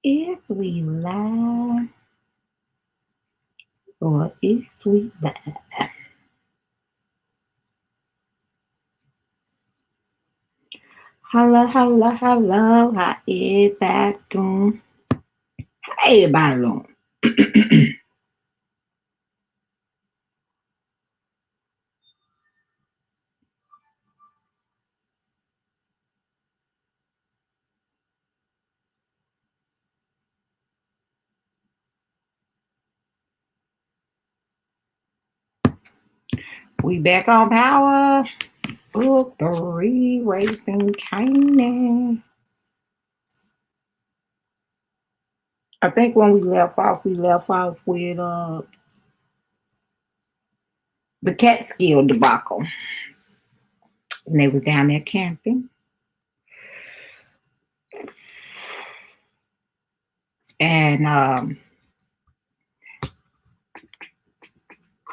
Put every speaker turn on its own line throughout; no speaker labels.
Is we lie or is we lie? Hello, hello, hello. How is that doing? How everybody doing? We back on power. Book three, racing Canaan. I think when we left off with the Catskill debacle. And they was down there camping. And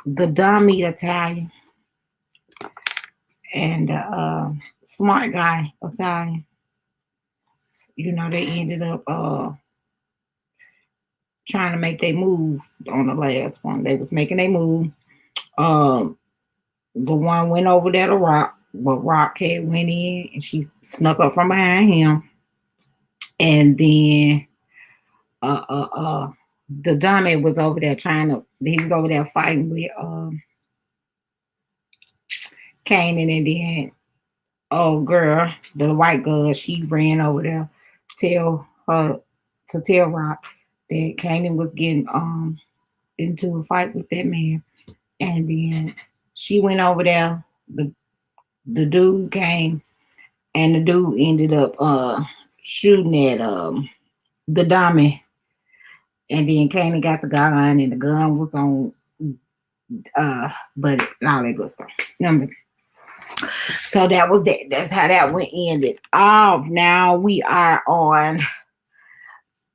the dummy Italian and smart guy Italian, they ended up trying to make their move on the last one. They was making a move. Um, the one went over there to Rock, but Rock had went in and she snuck up from behind him. And then uh uh uh the dummy was over there he was over there fighting with Kanan, and then oh girl, the white girl, she ran over there tell her to tell Rock that Kanan was getting into a fight with that man. And then she went over there. The dude came, and the dude ended up shooting at the dummy. And then Kanan got the gun, and the gun was on but all that good stuff. So that was that. That's how that went ended off. Now we are on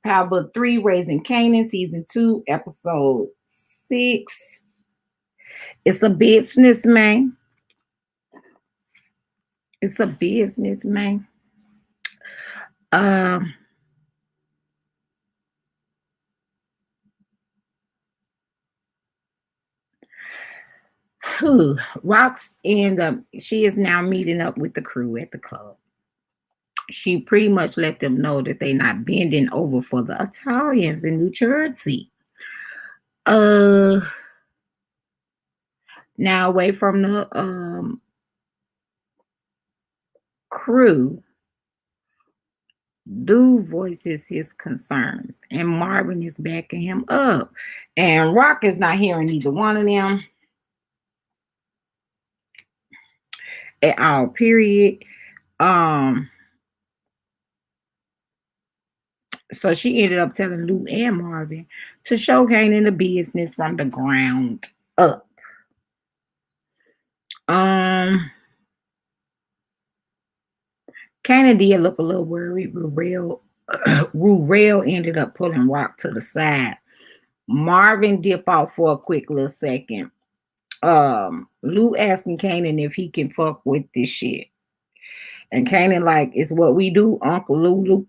Power Book 3, Raising Canaan, Season 2, Episode 6. It's a business, man. It's a business, man. Um, Rox and she is now meeting up with the crew at the club. She pretty much let them know that they're not bending over for the Italians in New Jersey. Uh, Now away from the crew, Dude voices his concerns, and Marvin is backing him up. And Rock is not hearing either one of them at all, period. Um, so she ended up telling Lou and Marvin to show Kanan the business from the ground up. Um, Kanan did look a little worried. Rurel ended up pulling Rock to the side. Marvin dipped off for a quick little second. Lou asking Kanan if he can fuck with this shit. And Kanan like, it's what we do, Uncle Lulu.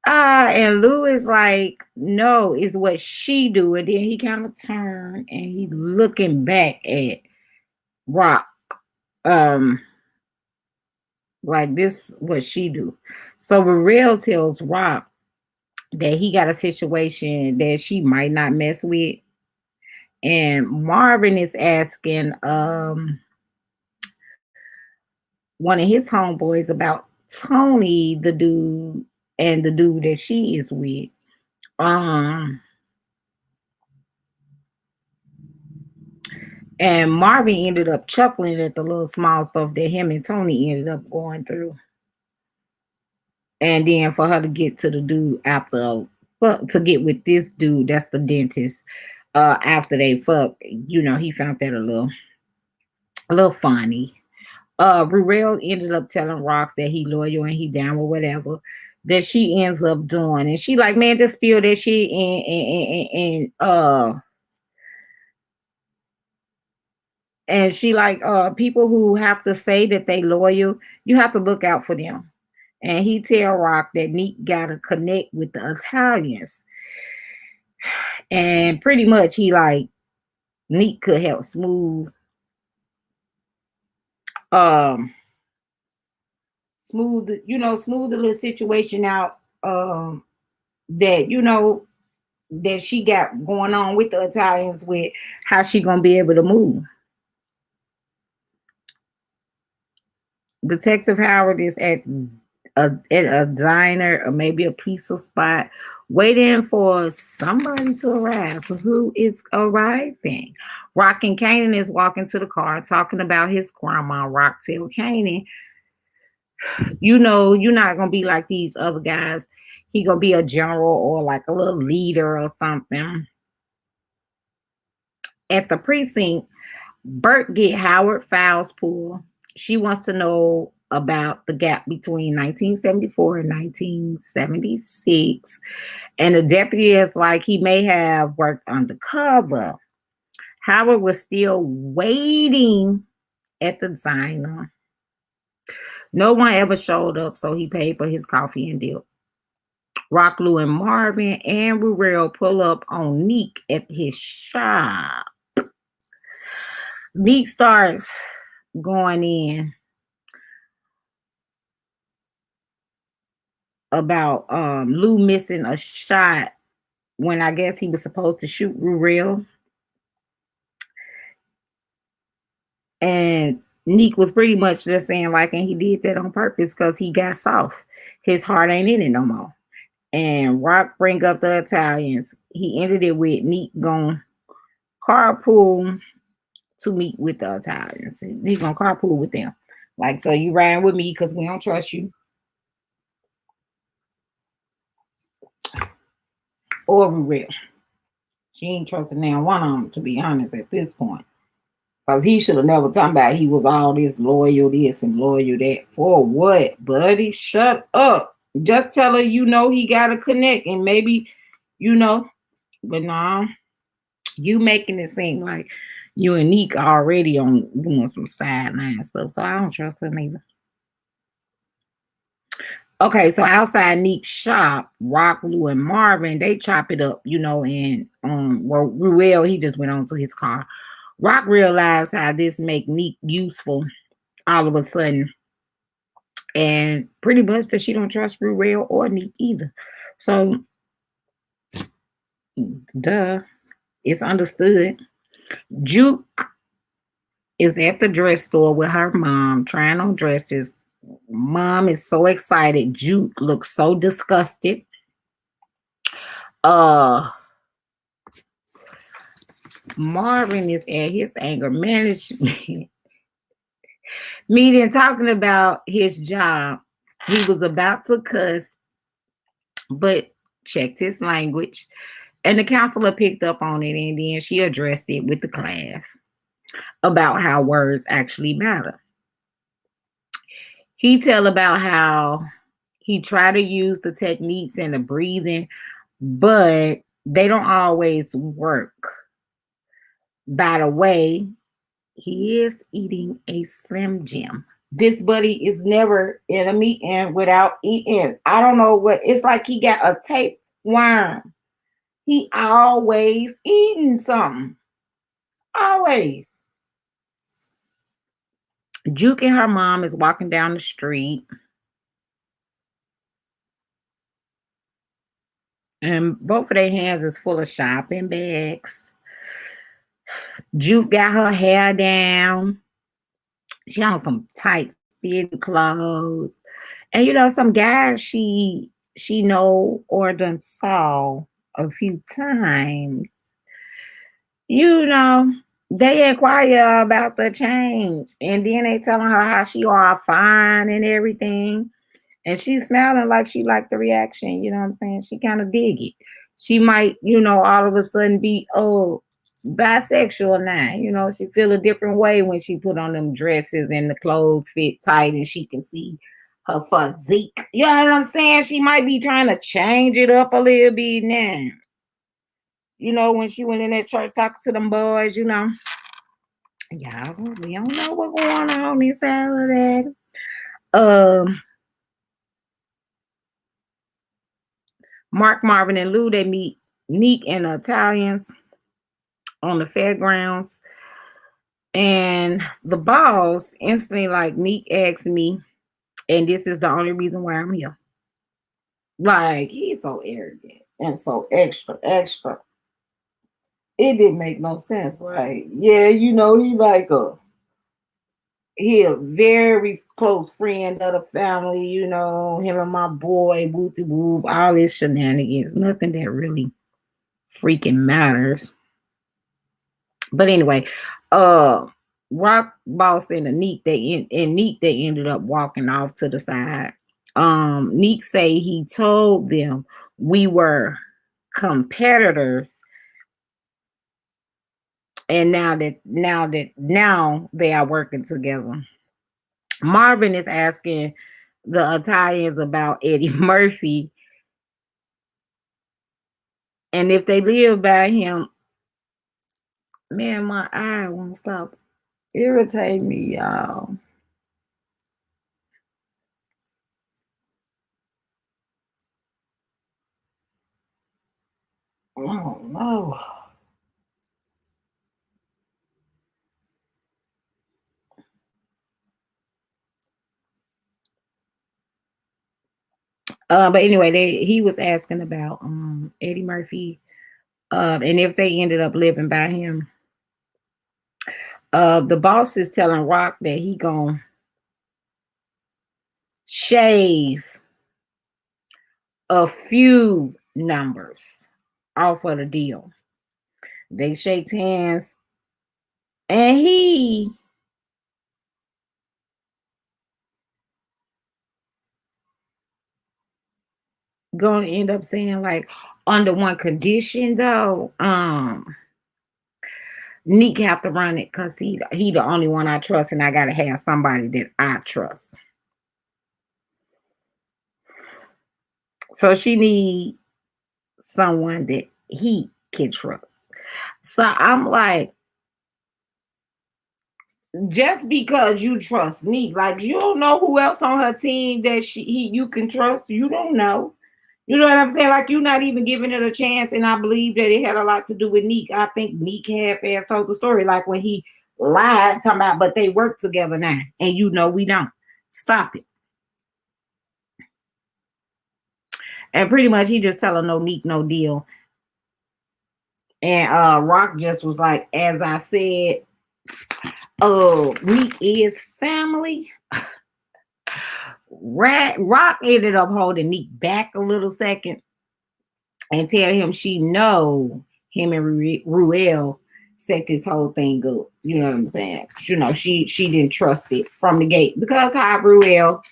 And Lou is like, no, it's what she do. And then he kind of turned and he looking back at Rock. Um, like this what she do. So Real tells Rock that he got a situation that she might not mess with. And Marvin is asking one of his homeboys about Tony, the dude, and the dude that she is with. Um, and Marvin ended up chuckling at the little small stuff that him and Tony ended up going through. And then for her to get to the dude after, to get with this dude, that's the dentist. After they fuck, he found that a little funny. Rurel ended up telling Rox that he loyal and he down with whatever that she ends up doing. And she like, man, just spill that shit and she like people who have to say that they loyal, you have to look out for them. And he tell Rock that Neek gotta connect with the Italians. And pretty much he like Neek could help um smooth the little situation out that that she got going on with the Italians with how she gonna be able to move. Detective Howard is at a diner or maybe a pizza spot waiting for somebody to arrive. Who is arriving? Rock and Kanan is walking to the car talking about his grandma. Rock tell Kanan, you're not gonna be like these other guys. He gonna be a general or like a little leader or something. At the precinct, Bert get Howard Fowles pool. She wants to know about the gap between 1974 and 1976. And the deputy is like he may have worked undercover. Howard was still waiting at the diner. No one ever showed up, so he paid for his coffee and dip. Rock, Lou, and Marvin and Rurel pull up on Neek at his shop. Neek starts going in about Lou missing a shot when I guess he was supposed to shoot Rurel. And Neek was pretty much just saying like, and he did that on purpose because he got soft. His heart ain't in it no more. And Rock bring up the Italians. He ended it with Neek going carpool to meet with the Italians. He's gonna carpool with them. Like, so you riding with me because we don't trust you. Or we will. She ain't trusting now one of them, to be honest, at this point. Because he should have never talked about he was all this loyal this and loyal that. For what, buddy? Shut up. Just tell her he got to connect and maybe, you know. But nah, you making it seem like you and Neek already on doing some sideline stuff. So I don't trust her neither. Okay, so outside Neek's shop, Rock, Lou, and Marvin, they chop it up, and Ruel, he just went on to his car. Rock realized how this make Neek useful all of a sudden. And pretty much that she don't trust Ruel or Neek either. So duh, it's understood. Juke is at the dress store with her mom trying on dresses. Mom is so excited. Juke looks so disgusted. Uh Marvin is at his anger management meeting talking about his job. He was about to cuss, but checked his language. And the counselor picked up on it and then she addressed it with the class about how words actually matter. He tell about how he tried to use the techniques and the breathing, but they don't always work. By the way, he is eating a Slim Jim. This buddy is never in a meeting without eating. I don't know what it's like. He got a tapeworm. He always eating something. Always. Juke and her mom is walking down the street. And both of their hands is full of shopping bags. Juke got her hair down. She on some tight fitting clothes. And some guys she know or done saw a few times. You know, they inquire about the change. And then they telling her how she all fine and everything. And she's smiling like she liked the reaction. You know what I'm saying? She kind of dig it. She might, all of a sudden be, bisexual now. She feel a different way when she put on them dresses and the clothes fit tight and she can see her physique. You know what I'm saying? She might be trying to change it up a little bit now. When she went in that church talking to them boys, y'all, we don't know what's going on inside of that. Mark, Marvin, and Lou, they meet Neek and the Italians on the fairgrounds. And the boss instantly like Neek asked me, and this is the only reason why I'm here. Like he's so arrogant and so extra, extra. It didn't make no sense. Like, yeah, he a very close friend of the family, him and my boy, Booty Whoop, all this shenanigans. Nothing that really freaking matters. But anyway, uh Rock Boss and the Neek they ended up walking off to the side. Neek say he told them we were competitors, and now they are working together. Marvin is asking the Italians about Eddie Murphy and if they live by him. Man, my eye won't stop irritate me, y'all. Oh no. But anyway, he was asking about Eddie Murphy, and if they ended up living by him. The boss is telling Rock that he gonna shave a few numbers off of the deal. They shakes hands, and he gonna end up saying like under one condition though. Neek have to run it because he the only one I trust, and I gotta have somebody that I trust. So she need someone that he can trust. So I'm like, just because you trust Neek, like you don't know who else on her team that you can trust. You don't know. You know what I'm saying? Like you're not even giving it a chance, and I believe that it had a lot to do with Neek. I think Neek half-ass told the story, like when he lied, talking about, but they work together now, and we don't. Stop it. And pretty much he just telling no Neek, no deal. And Rock just was like, as I said, Neek is family. Rock ended up holding Neek back a little second and tell him she know him and Ruel set this whole thing up. You know what I'm saying? She didn't trust it from the gate because how Ruel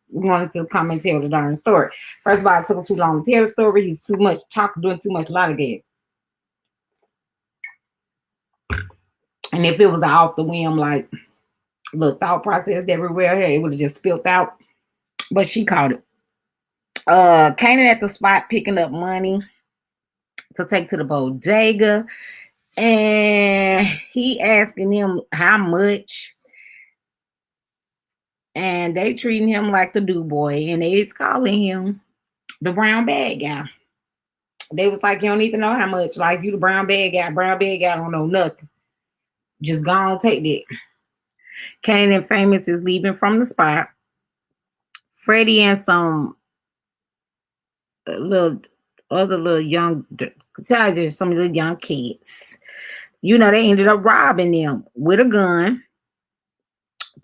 wanted to come and tell the darn story. First of all, it took him too long to tell the story. He's too much talking, doing too much lollygagging. And if it was off the whim, like the thought process that Ruel had, it would have just spilled out. But she caught it. Kanan at the spot picking up money to take to the bodega. And he asking him how much. And they treating him like the do boy. And they's calling him the brown bag guy. They was like, you don't even know how much. Like, you the brown bag guy. Brown bag guy don't know nothing. Just go on, take that. Kane and Famous is leaving from the spot. Freddie and some little other little young, just some little young kids. They ended up robbing them with a gun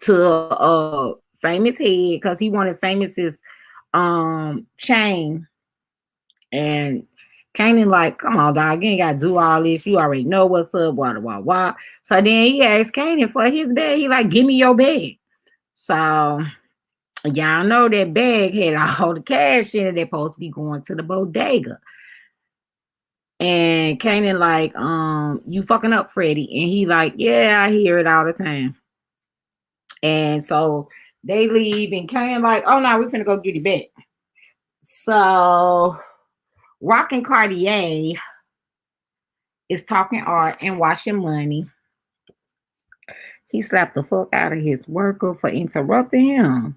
to Famous head because he wanted Famous's chain. And Kanan like, come on, dog, you ain't gotta do all this. You already know what's up, blah. So then he asked Kanan for his bag. He like, give me your bag. So y'all know that bag had all the cash in it. They're supposed to be going to the bodega. And Kanan like, you fucking up, Freddie. And he like, yeah, I hear it all the time. And so they leave, and Kanan like, oh no, we're finna go get it back. So Rock and Cartier is talking art and washing money. He slapped the fuck out of his worker for interrupting him.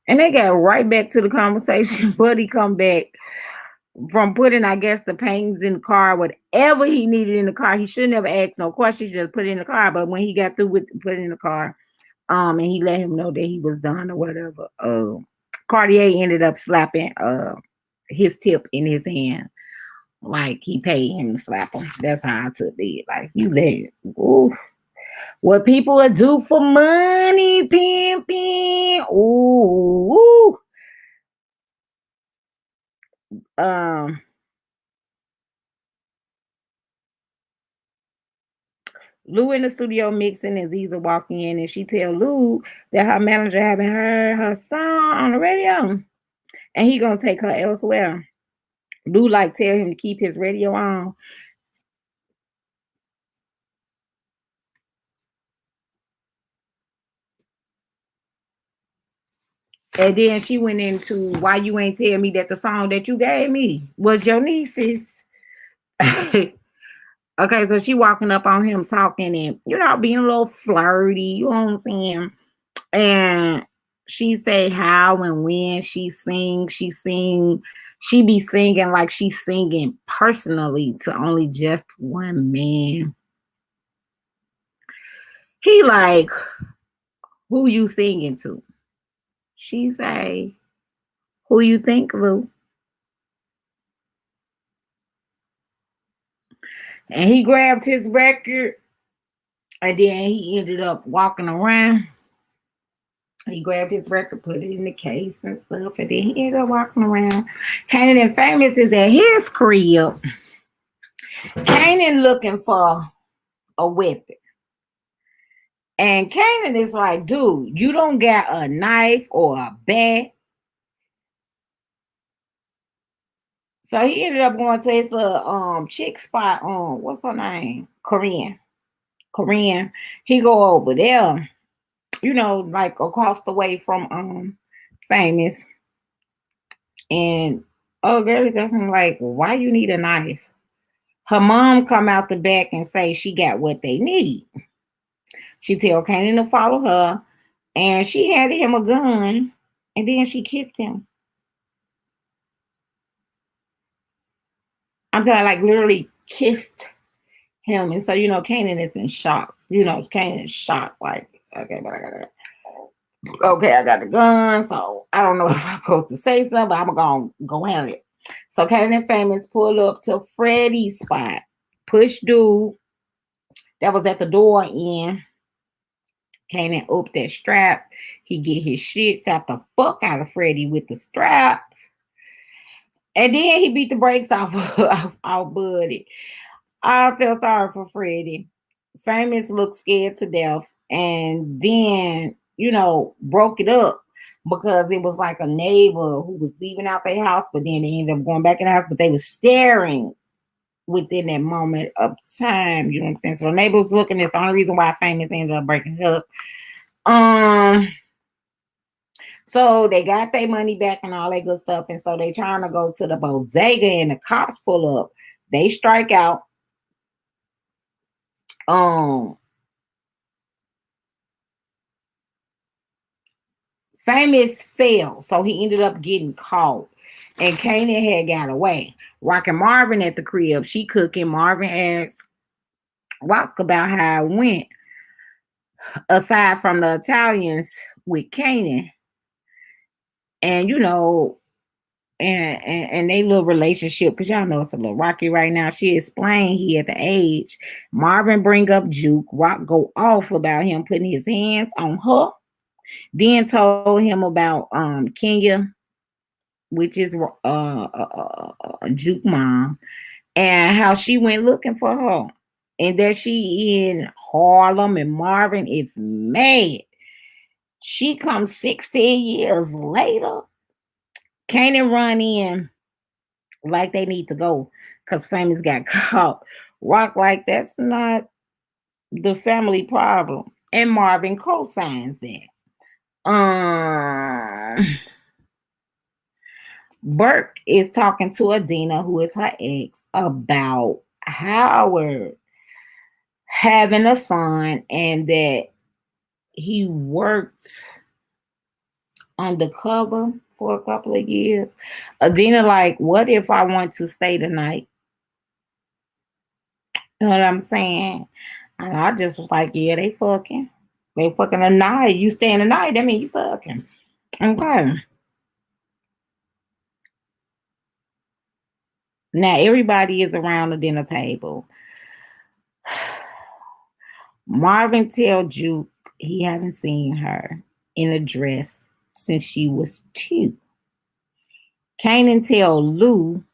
And they got right back to the conversation, but he come back from putting, I guess, the paintings in the car, whatever he needed in the car. He should never ask no questions, just put it in the car. But when he got through with put it in the car, and he let him know that he was done or whatever, Cartier ended up slapping his tip in his hand. Like he paid him to slap him. That's how I took it. Like you let ooh, what people would do for money, pimping. Ooh, um, Lou in the studio mixing and Ziza walking in and she tell Lou that her manager haven't heard her song on the radio and he gonna take her elsewhere. Lou like tell him to keep his radio on. And then she went into why you ain't tell me that the song that you gave me was your niece's. Okay, so she walking up on him talking and being a little flirty, you know what I'm saying? And she say how and when she be singing like she's singing personally to only just one man. He like, who you singing to? She say, who you think, Lou? And he grabbed his record and then he ended up walking around. He grabbed his record, put it in the case and stuff, and then he ended up walking around. Kanan and Famous is at his crib. Kanan looking for a weapon. And Kanan is like, dude, you don't got a knife or a bat. So he ended up going to his little chick spot on what's her name? Korean. Korean. He go over there, like across the way from Famous. And girl is asking like, why you need a knife? Her mom come out the back and say she got what they need. She tell Kanan to follow her, and she handed him a gun, and then she kissed him. I'm talking like literally kissed him, and so Kanan is in shock. Kanan is shocked, like okay, but I got the gun, so I don't know if I'm supposed to say something, but I'm gonna go handle it. So Kanan and Famous pull up to Freddie's spot, push dude that was at the door in. Kanan up that strap. He get his shit, slapped the fuck out of Freddie with the strap. And then he beat the brakes off of Buddy. I feel sorry for Freddie. Famous looked scared to death. And then, broke it up because it was like a neighbor who was leaving out their house, but then they ended up going back in the house, but they was staring within that moment of time. You know what I'm saying? So the neighbor was looking. It's the only reason why Famous ended up breaking it up. Um, so they got their money back and all that good stuff, and so they trying to go to the bodega, and the cops pull up. They strike out. Um, Famous fell, so he ended up getting caught, and Kanan had got away. Rocking Marvin at the crib, she cooking. Marvin asked Rock about how it went. Aside from the Italians with Kanan, and and they little relationship, because y'all know it's a little rocky right now. She explained he at the age. Marvin bring up Juke. Rock go off about him putting his hands on her. Then told him about Kenya, which is Juke mom, and how she went looking for her, and that she in Harlem, and Marvin is mad. She comes 16 years later. Can't run in like they need to go because Famous got caught. Rock like that's not the family problem. And Marvin co-signs that. Burke is talking to Adina, who is her ex, about Howard having a son and that he worked undercover for a couple of years. Adina, like, what if I want to stay the night? You know what I'm saying? And I just was like, yeah, they fucking. They fucking a night. You staying the night, that means you fucking. Okay. Now everybody is around the dinner table. Marvin tell Juke he haven't seen her in a dress since she was 2. Kanan tell Lou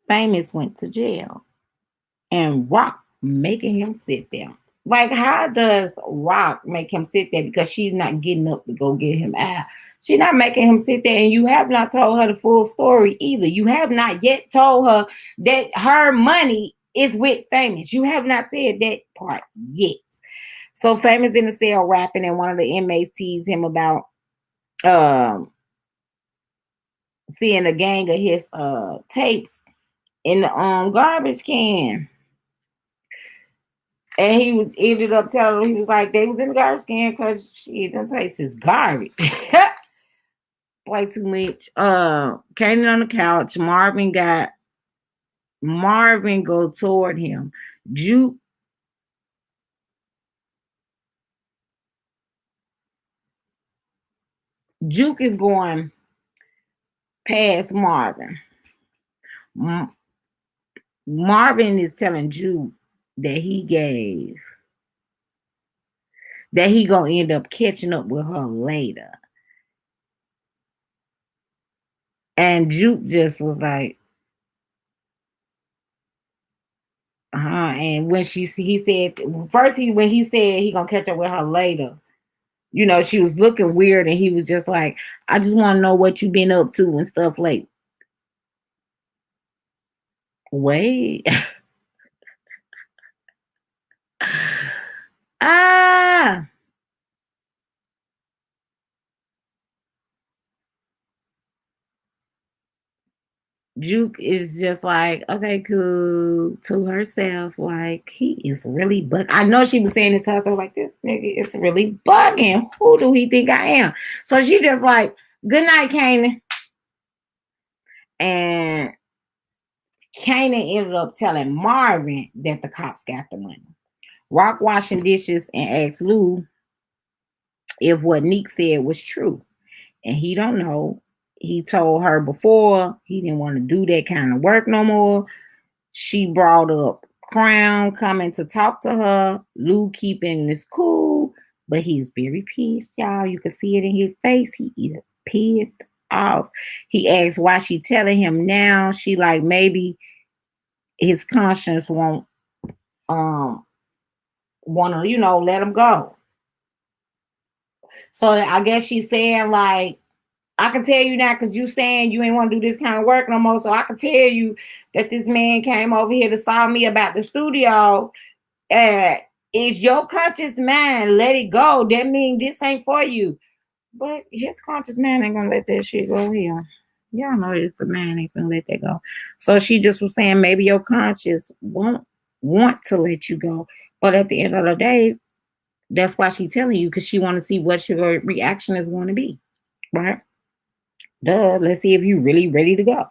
Famous went to jail and Rock making him sit there. Like, how does Rock make him sit there because she's not getting up to go get him out? She's not making him sit there, and you have not told her the full story either. You have not yet told her that her money is with Famous. You have not said that part yet. So Famous in the cell rapping, and one of the inmates teased him about um seeing a gang of his tapes in the garbage can. And he was ended up telling him, he was like, they was in the garbage can because she them tapes is garbage. Play too much. Kanan on the couch. Marvin go toward him. Juke Juke is going past Marvin. M- Marvin is telling Juke that he gonna end up catching up with her later. And Juke just was like, and when he said first when he said he gonna catch up with her later, she was looking weird, and he was just like, I just want to know what you been up to and stuff like. Wait, ah, Juke is just like, okay, cool, to herself, like he is really bug. I know she was saying this to herself, like this nigga is really bugging. Who do he think I am? So she just like, good night, Kanan. And Kanan ended up telling Marvin that the cops got the money. Rock washing dishes and asked Lou if what Neek said was true. And he don't know. He told her before he didn't want to do that kind of work no more. She brought up Crown coming to talk to her. Lou keeping this cool, but he's very pissed, y'all. You can see it in his face. He is pissed off. He asked why she telling him now. She like maybe his conscience won't um want to let him go. So I guess she's saying like, I can tell you now because you saying you ain't want to do this kind of work no more. So I can tell you that this man came over here to saw me about the studio. Uh, is your conscious mind let it go? That means this ain't for you. But his conscious mind ain't gonna let that shit go here. Y'all know it's a man ain't gonna let that go. So she just was saying maybe your conscience won't want to let you go. But at the end of the day, that's why she's telling you because she want to see what your reaction is going to be. Right? Duh. Let's see if you really ready to go.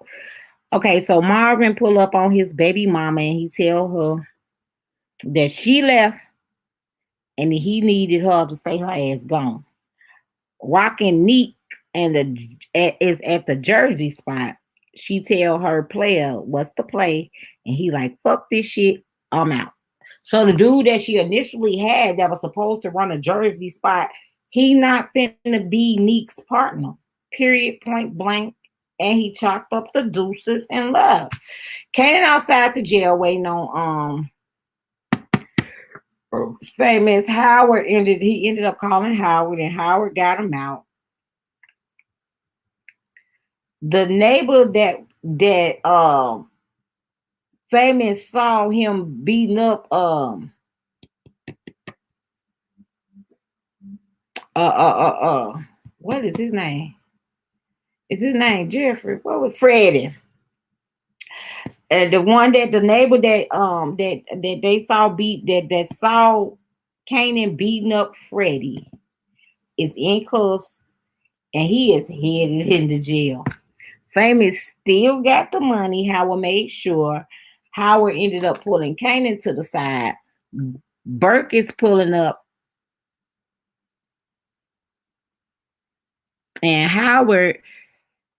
Okay, so Marvin pull up on his baby mama and he tell her that she left and he needed her to stay her ass gone. Rockin' Neek is at the Jersey spot. She tell her player what's the play, and he like fuck this shit. I'm out. So the dude that she initially had that was supposed to run a Jersey spot, he not finna be Neek's partner. Period. Point blank. And he chalked up the deuces and left. Came outside the jail waiting on Famous. He ended up calling Howard, and Howard got him out. The neighbor that Famous saw him beating up uh uh uh uh what is his name? Is his name Jeffrey? What was Freddie? And the one that the neighbor that they saw that saw Kanan beating up Freddie is in cuffs and he is headed into jail. Famous still got the money. Howard made sure. Howard ended up pulling Kanan to the side. Burke is pulling up, and Howard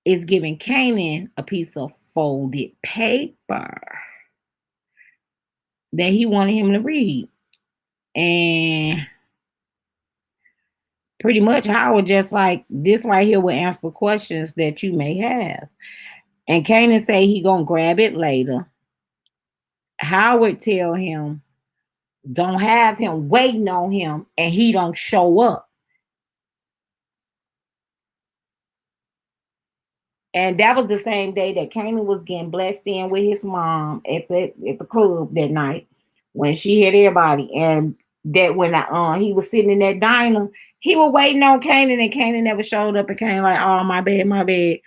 is giving Kanan a piece of folded paper that he wanted him to read. And pretty much Howard just like, this right here will answer questions that you may have. And Kanan say he gonna grab it later. Howard tell him don't have him waiting on him and he don't show up. And that was the same day that Kanan was getting blessed in with his mom at the club that night when she had everybody. And that when he was sitting in that diner, he was waiting on Kanan, and Kanan never showed up. And Kanan like, oh, my bad, my bad.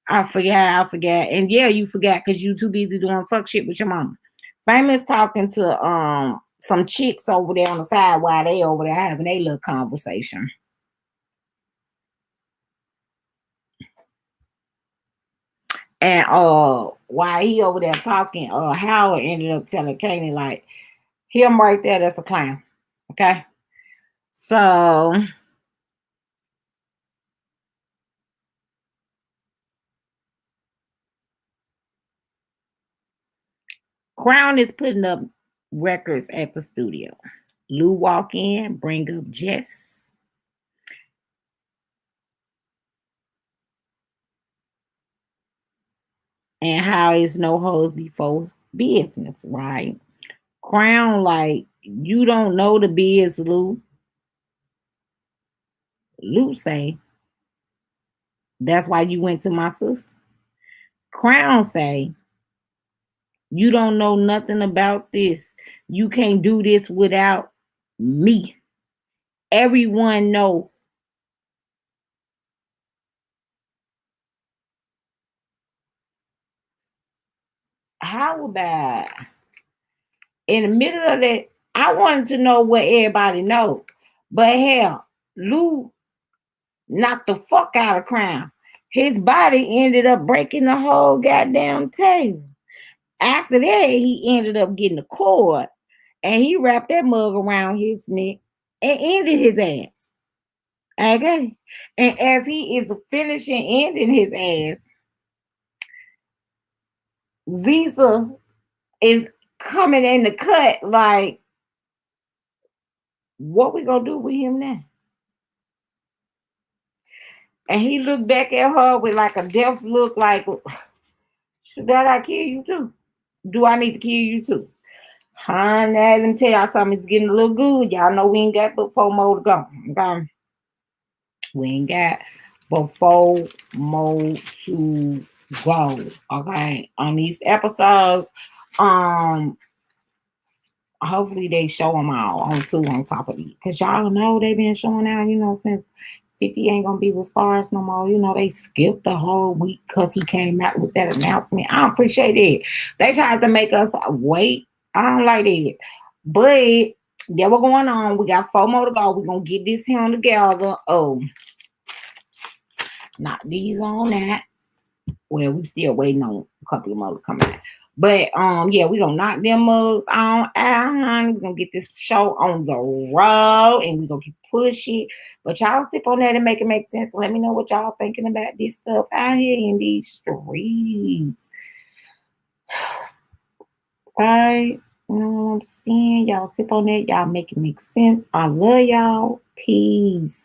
I forgot. And yeah, you forgot because you too busy doing fuck shit with your mama. Famous talking to some chicks over there on the side while they over there having a little conversation. And while he over there talking, Howard ended up telling Kanan like, him right there, that's a clown. Okay. So Crown is putting up records at the studio. Lou walk in, bring up Jess. And how is no hoes before business, right? Crown like, you don't know the biz, Lou. Lou say, that's why you went to my sis. Crown say, you don't know nothing about this. You can't do this without me. Everyone know. How about in the middle of that? I wanted to know what everybody know, but hell, Lou knocked the fuck out of Crown. His body ended up breaking the whole goddamn table. After that, he ended up getting a cord, and he wrapped that mug around his neck and ended his ass. Okay, and as he is finishing ending his ass, Visa is coming in the cut like, what we gonna do with him now? And he looked back at her with like a death look, like, should I kill you too? Do I need to kill you too? Honey, let me tell y'all something. It's getting a little good. Y'all know we ain't got but 4 more to go. Okay? We ain't got but 4 more to go. Okay? On these episodes, um, hopefully they show them all on 2 on top of it. Because y'all know they been showing out, since 50 ain't gonna be with stars no more. They skipped the whole week because he came out with that announcement. I don't appreciate it. They tried to make us wait. I don't like it. But yeah, what's going on? We got 4 more to go. We're gonna get this here together. Oh, not these on that. Well, we still waiting on a couple of more to come out. But yeah, we gonna knock them mugs on out, honey. We're gonna get this show on the road and we're gonna keep pushing. But y'all sip on that and make it make sense. Let me know what y'all thinking about this stuff out here in these streets. Right? You know what I'm saying? Y'all sip on that, y'all make it make sense. I love y'all. Peace.